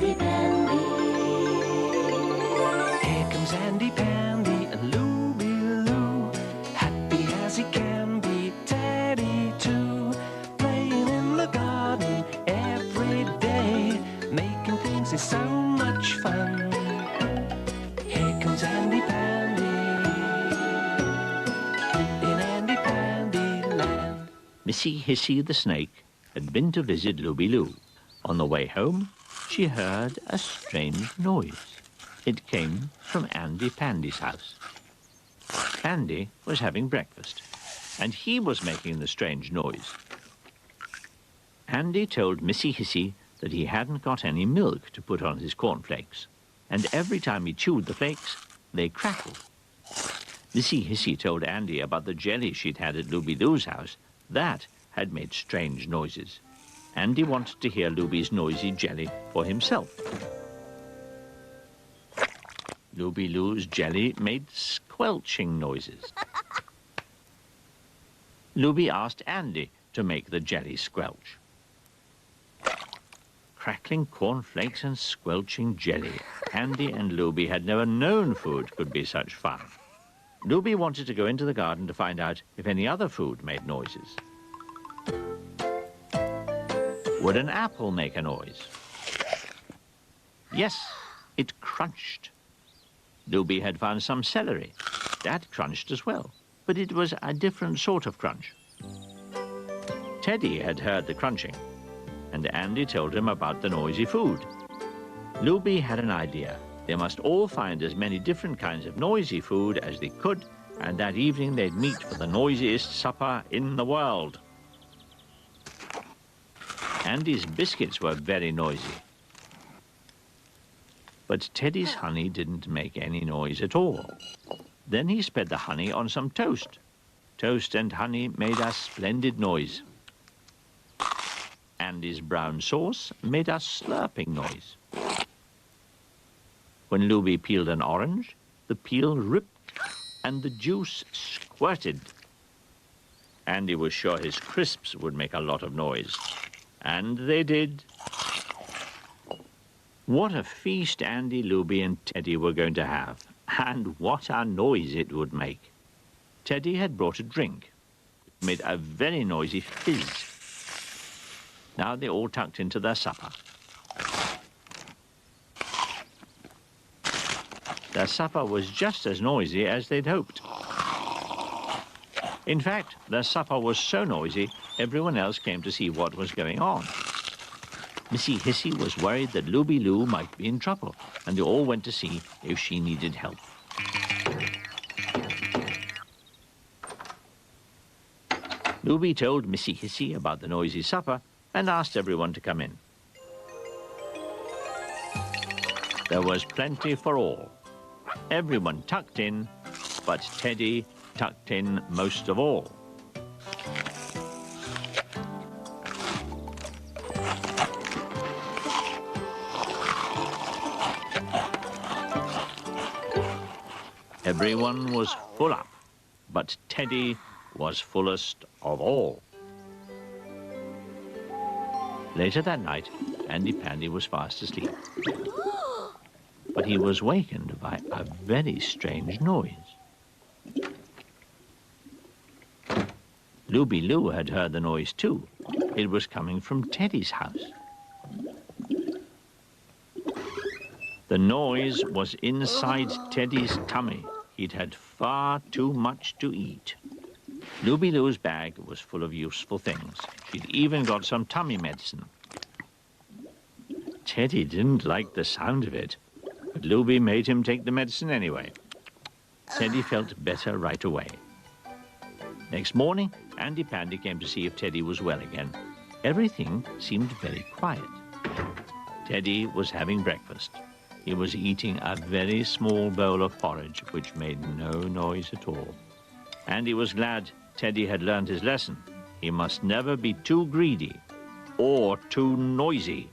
Andy Pandy. Here comes Andy Pandy and Looby Loo, happy as he can be, Teddy too, playing in the garden every day, making things is so much fun. Here comes Andy Pandy in Andy Pandy Land. Missy Hissy the snake had been to visit Looby Loo. On the way home, she heard a strange noise. It came from Andy Pandy's house. Pandy was having breakfast, and he was making the strange noise. Andy told Missy Hissy that he hadn't got any milk to put on his cornflakes, and every time he chewed the flakes, they crackled. Missy Hissy told Andy about the jelly she'd had at Looby Loo's house. That had made strange noises. Andy wanted to hear Looby's noisy jelly for himself. Looby Loo's jelly made squelching noises. Looby asked Andy to make the jelly squelch. Crackling cornflakes and squelching jelly. Andy and Looby had never known food could be such fun. Looby wanted to go into the garden to find out if any other food made noises. Would an apple make a noise? Yes, it crunched. Looby had found some celery. That crunched as well, but it was a different sort of crunch. Teddy had heard the crunching, and Andy told him about the noisy food. Looby had an idea. They must all find as many different kinds of noisy food as they could, and that evening they'd meet for the noisiest supper in the world. Andy's biscuits were very noisy, but Teddy's honey didn't make any noise at all. Then he spread the honey on some toast. Toast and honey made a splendid noise. Andy's brown sauce made a slurping noise. When Looby peeled an orange, the peel ripped and the juice squirted. Andy was sure his crisps would make a lot of noise. And they did. What a feast Andy, Looby and Teddy were going to have. And what a noise it would make. Teddy had brought a drink. It made a very noisy fizz. Now they all tucked into their supper. Their supper was just as noisy as they'd hoped. In fact, their supper was so noisy, everyone else came to see what was going on. Missy Hissy was worried that Looby Loo might be in trouble, and they all went to see if she needed help. Looby told Missy Hissy about the noisy supper and asked everyone to come in. There was plenty for all. Everyone tucked in, but Teddy tucked in most of all. Everyone was full up, but Teddy was fullest of all. Later that night, Andy Pandy was fast asleep. But he was wakened by a very strange noise. Looby Loo had heard the noise too. It was coming from Teddy's house. The noise was inside Teddy's tummy. He'd had far too much to eat. Looby Loo's bag was full of useful things. She'd even got some tummy medicine. Teddy didn't like the sound of it, but Looby made him take the medicine anyway. Teddy felt better right away. Next morning, Andy Pandy came to see if Teddy was well again. Everything seemed very quiet. Teddy was having breakfast. He was eating a very small bowl of porridge, which made no noise at all. Andy was glad Teddy had learned his lesson. He must never be too greedy or too noisy.